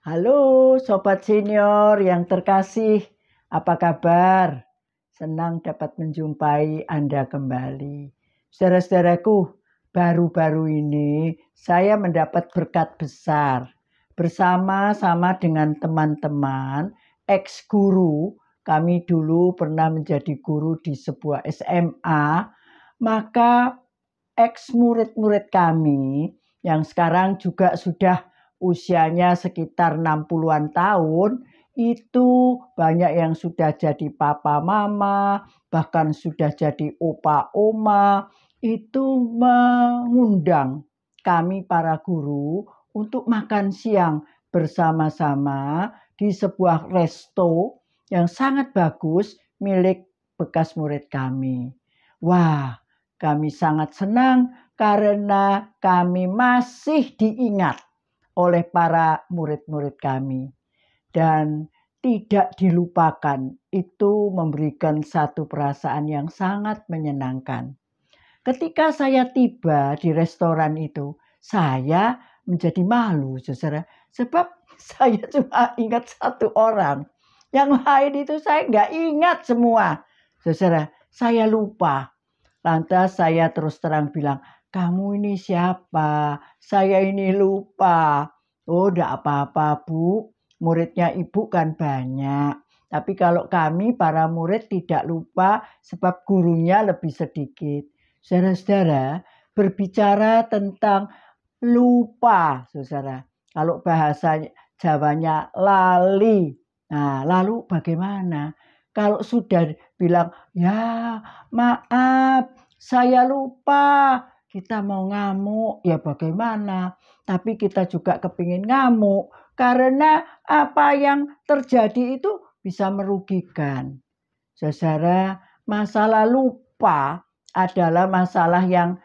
Halo Sobat Senior yang terkasih, apa kabar? Senang dapat menjumpai Anda kembali. Saudara-saudaraku, baru-baru ini saya mendapat berkat besar. Bersama-sama dengan teman-teman, ex-guru, kami dulu pernah menjadi guru di sebuah SMA, maka ex-murid-murid kami yang sekarang juga sudah usianya sekitar 60-an tahun, itu banyak yang sudah jadi papa mama, bahkan sudah jadi opa oma, itu mengundang kami para guru untuk makan siang bersama-sama di sebuah resto yang sangat bagus milik bekas murid kami. Wah, kami sangat senang karena kami masih diingat oleh para murid-murid kami. Dan tidak dilupakan, itu memberikan satu perasaan yang sangat menyenangkan. Ketika saya tiba di restoran itu, saya menjadi malu, saudara. Sebab saya cuma ingat satu orang. Yang lain itu saya nggak ingat semua. Saudara, saya lupa. Lantas saya terus terang bilang, kamu ini siapa? Saya ini lupa. Oh, enggak apa-apa, Bu. Muridnya Ibu kan banyak. Tapi kalau kami para murid tidak lupa sebab gurunya lebih sedikit. Saudara-saudara, berbicara tentang lupa, saudara. Kalau bahasa Jawanya lali. Nah, lalu bagaimana? Kalau sudah bilang, ya maaf, saya lupa, kita mau ngamuk, ya bagaimana? Tapi kita juga kepingin ngamuk, karena apa yang terjadi itu bisa merugikan. Saudara, masalah lupa adalah masalah yang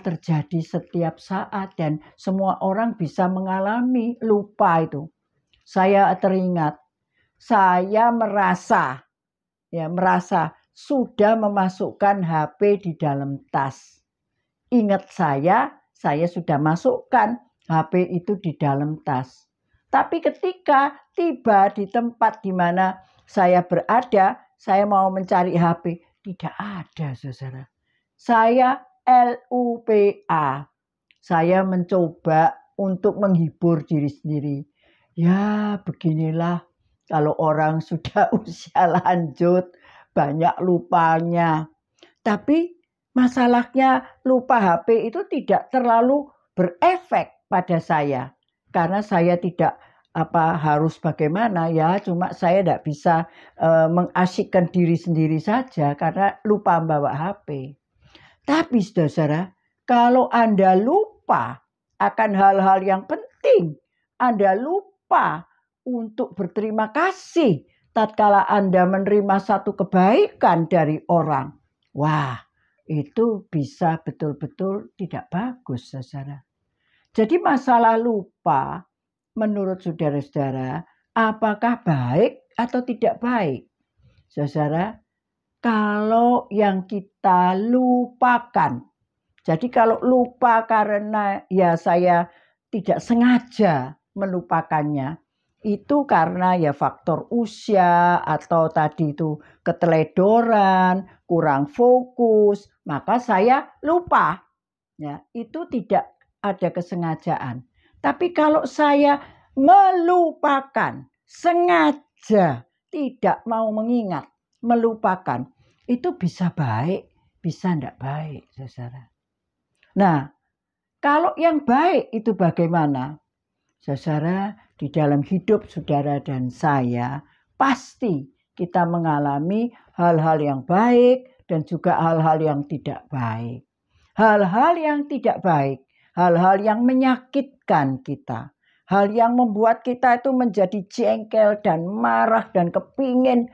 terjadi setiap saat dan semua orang bisa mengalami lupa itu. Saya teringat, saya merasa sudah memasukkan HP di dalam tas. Ingat saya sudah masukkan HP itu di dalam tas. Tapi ketika tiba di tempat di mana saya berada, saya mau mencari HP, tidak ada, saudara. Saya lupa. Saya mencoba untuk menghibur diri sendiri. Ya, beginilah kalau orang sudah usia lanjut, banyak lupanya. Tapi masalahnya lupa HP itu tidak terlalu berefek pada saya. Karena saya tidak harus bagaimana ya, cuma saya tidak bisa mengasyikkan diri sendiri saja karena lupa bawa HP. Tapi saudara, kalau Anda lupa akan hal-hal yang penting, Anda lupa untuk berterima kasih tatkala Anda menerima satu kebaikan dari orang. Wah, itu bisa betul-betul tidak bagus, saudara. Jadi masalah lupa, menurut saudara-saudara, apakah baik atau tidak baik? Saudara, kalau yang kita lupakan, jadi kalau lupa karena ya saya tidak sengaja melupakannya, itu karena ya faktor usia atau tadi itu keteledoran, kurang fokus, maka saya lupa. Ya, itu tidak ada kesengajaan. Tapi kalau saya melupakan, sengaja tidak mau mengingat, melupakan, itu bisa baik, bisa tidak baik, saudara. Nah, kalau yang baik itu bagaimana? Saudara, di dalam hidup saudara dan saya, pasti kita mengalami hal-hal yang baik dan juga hal-hal yang tidak baik. Hal-hal yang tidak baik, hal-hal yang menyakitkan kita, hal yang membuat kita itu menjadi jengkel dan marah dan kepingin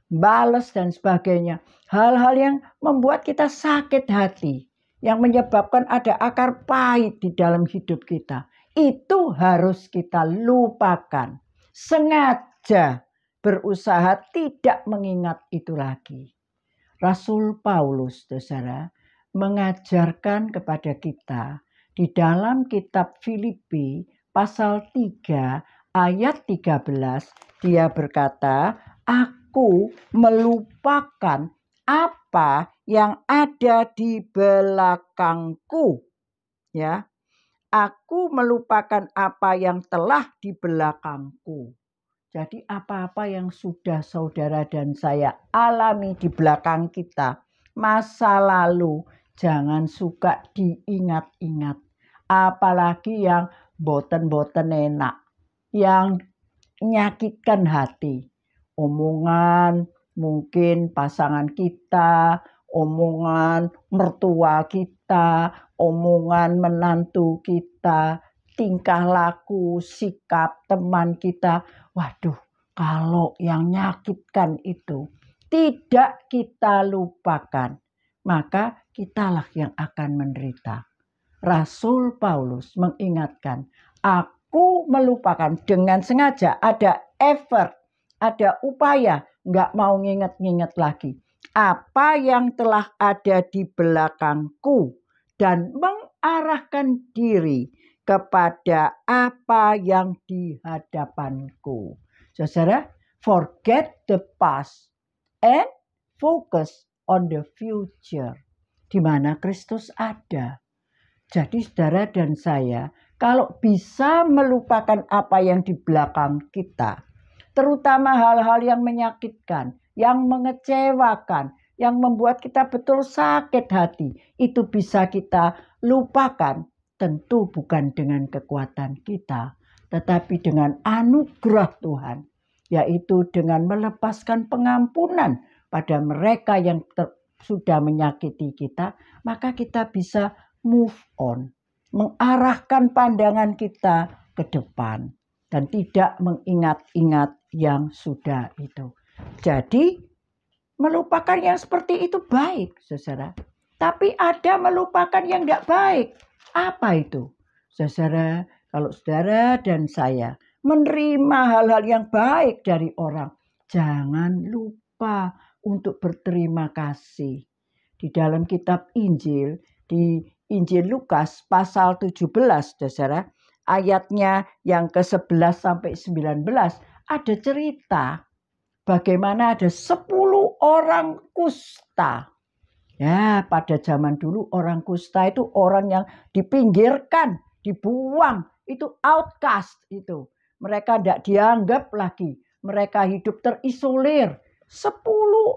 balas dan sebagainya. Hal-hal yang membuat kita sakit hati, yang menyebabkan ada akar pahit di dalam hidup kita. Itu harus kita lupakan. Sengaja berusaha tidak mengingat itu lagi. Rasul Paulus, saudara, mengajarkan kepada kita di dalam kitab Filipi pasal 3 ayat 13 dia berkata, aku melupakan apa yang ada di belakangku. Ya, aku melupakan apa yang telah di belakangku. Jadi apa-apa yang sudah saudara dan saya alami di belakang kita, masa lalu, jangan suka diingat-ingat. Apalagi yang boten-boten enak, yang menyakitkan hati. Omongan mungkin pasangan kita, omongan mertua kita, omongan menantu kita, tingkah laku, sikap teman kita. Waduh, kalau yang menyakitkan itu tidak kita lupakan, maka kitalah yang akan menderita. Rasul Paulus mengingatkan, aku melupakan dengan sengaja, ada effort, ada upaya, nggak mau nginget-nginget lagi. Apa yang telah ada di belakangku dan mengarahkan diri kepada apa yang di hadapanku. Saudara, forget the past and focus on the future, di mana Kristus ada. Jadi saudara dan saya, kalau bisa melupakan apa yang di belakang kita, terutama hal-hal yang menyakitkan, yang mengecewakan, yang membuat kita betul sakit hati, itu bisa kita lupakan. Tentu bukan dengan kekuatan kita, tetapi dengan anugerah Tuhan, yaitu dengan melepaskan pengampunan pada mereka yang sudah menyakiti kita, maka kita bisa move on, mengarahkan pandangan kita ke depan dan tidak mengingat-ingat yang sudah itu. Jadi melupakan yang seperti itu baik, saudara. Tapi ada melupakan yang tidak baik. Apa itu? Saudara, kalau saudara dan saya menerima hal-hal yang baik dari orang, jangan lupa untuk berterima kasih. Di dalam kitab Injil, di Injil Lukas pasal 17, saudara, ayatnya yang ke-11 sampai 19, ada cerita bagaimana ada 10 orang kusta. Ya, pada zaman dulu orang kusta itu orang yang dipinggirkan, dibuang, itu outcast itu. Mereka tidak dianggap lagi, mereka hidup terisolir. 10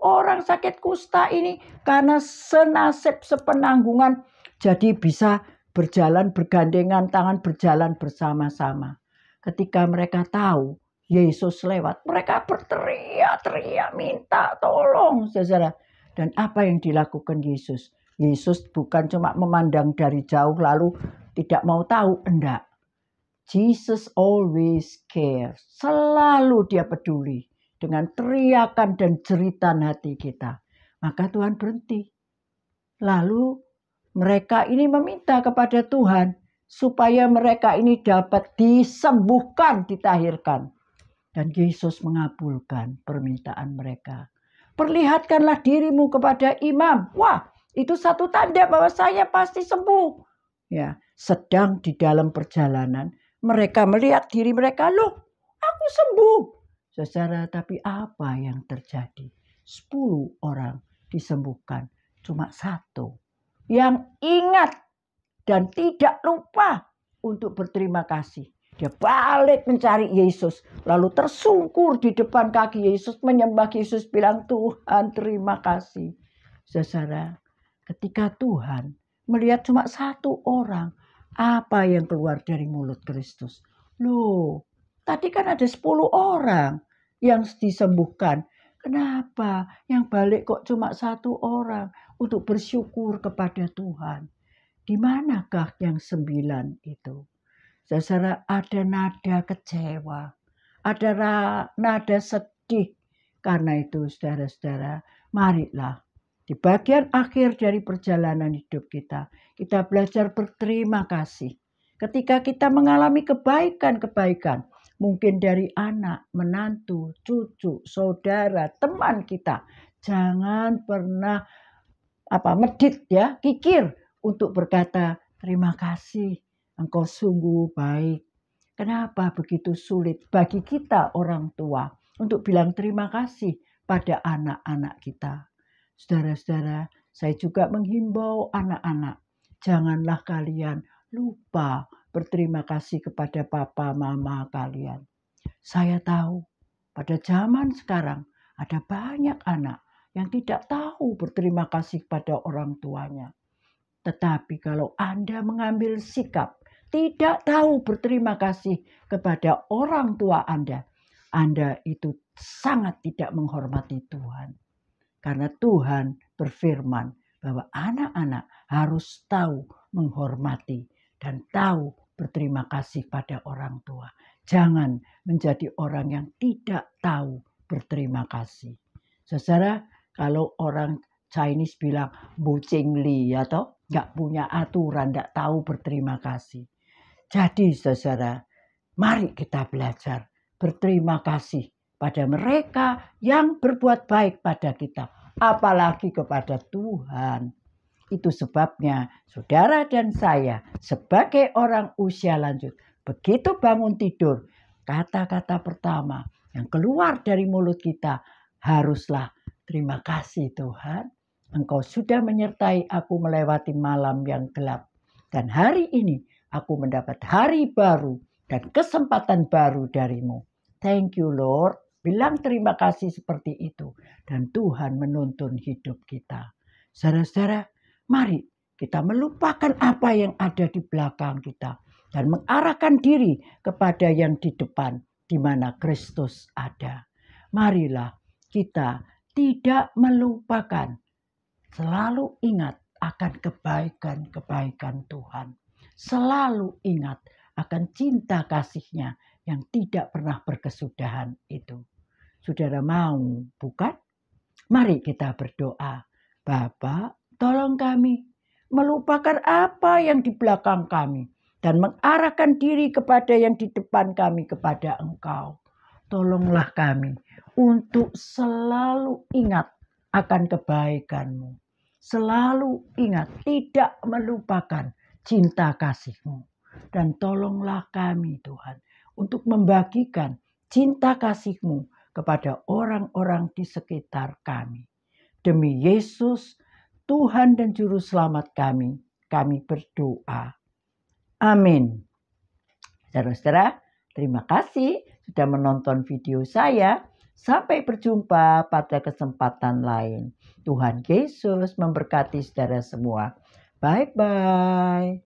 orang sakit kusta ini karena senasib sepenanggungan jadi bisa berjalan bergandengan tangan, berjalan bersama-sama. Ketika mereka tahu Yesus lewat, mereka berteriak-teriak minta tolong, saudara. Dan apa yang dilakukan Yesus? Yesus bukan cuma memandang dari jauh lalu tidak mau tahu, enggak. Jesus always cares. Selalu dia peduli dengan teriakan dan jeritan hati kita. Maka Tuhan berhenti. Lalu mereka ini meminta kepada Tuhan supaya mereka ini dapat disembuhkan, ditahirkan. Dan Yesus mengabulkan permintaan mereka. Perlihatkanlah dirimu kepada imam. Wah, itu satu tanda bahwa saya pasti sembuh. Ya, sedang di dalam perjalanan mereka melihat diri mereka, loh, aku sembuh. Saudara, tapi apa yang terjadi? 10 orang disembuhkan, cuma 1 yang ingat dan tidak lupa untuk berterima kasih. Dia balik mencari Yesus, lalu tersungkur di depan kaki Yesus, menyembah Yesus, bilang, Tuhan terima kasih. Saudara, ketika Tuhan melihat cuma 1 orang, apa yang keluar dari mulut Kristus? Loh, tadi kan ada 10 orang yang disembuhkan. Kenapa yang balik kok cuma 1 orang untuk bersyukur kepada Tuhan? Di manakah yang 9 itu? Saudara, ada nada kecewa, ada nada sedih. Karena itu, saudara-saudara, marilah di bagian akhir dari perjalanan hidup kita belajar berterima kasih. Ketika kita mengalami kebaikan-kebaikan, mungkin dari anak, menantu, cucu, saudara, teman kita, jangan pernah medit ya, kikir untuk berkata terima kasih, engkau sungguh baik. Kenapa begitu sulit bagi kita orang tua untuk bilang terima kasih pada anak-anak kita? Saudara-saudara, saya juga menghimbau anak-anak, janganlah kalian lupa berterima kasih kepada papa mama kalian. Saya tahu pada zaman sekarang ada banyak anak yang tidak tahu berterima kasih pada orang tuanya. Tetapi kalau Anda mengambil sikap tidak tahu berterima kasih kepada orang tua Anda itu sangat tidak menghormati Tuhan. Karena Tuhan berfirman bahwa anak-anak harus tahu menghormati dan tahu berterima kasih pada orang tua. Jangan menjadi orang yang tidak tahu berterima kasih. Saudara, kalau orang Chinese bilang bucing li atau nggak punya aturan, nggak tahu berterima kasih. Jadi saudara, mari kita belajar berterima kasih pada mereka yang berbuat baik pada kita, apalagi kepada Tuhan. Itu sebabnya saudara dan saya sebagai orang usia lanjut, begitu bangun tidur, kata-kata pertama yang keluar dari mulut kita haruslah terima kasih Tuhan. Engkau sudah menyertai aku melewati malam yang gelap. Dan hari ini aku mendapat hari baru dan kesempatan baru darimu. Thank you Lord. Bilang terima kasih seperti itu. Dan Tuhan menuntun hidup kita. Saudara-saudara, mari kita melupakan apa yang ada di belakang kita. Dan mengarahkan diri kepada yang di depan. Di mana Kristus ada. Marilah kita tidak melupakan. Selalu ingat akan kebaikan-kebaikan Tuhan. Selalu ingat akan cinta kasih-Nya yang tidak pernah berkesudahan itu. Saudara mau, bukan? Mari kita berdoa. Bapa, tolong kami melupakan apa yang di belakang kami dan mengarahkan diri kepada yang di depan kami, kepada Engkau. Tolonglah kami untuk selalu ingat akan kebaikan-Mu. Selalu ingat, tidak melupakan cinta kasih-Mu. Dan tolonglah kami Tuhan untuk membagikan cinta kasih-Mu kepada orang-orang di sekitar kami. Demi Yesus, Tuhan dan Juru Selamat kami berdoa. Amin. Saudara-saudara, terima kasih sudah menonton video saya. Sampai berjumpa pada kesempatan lain. Tuhan Yesus memberkati saudara semua. Bye-bye.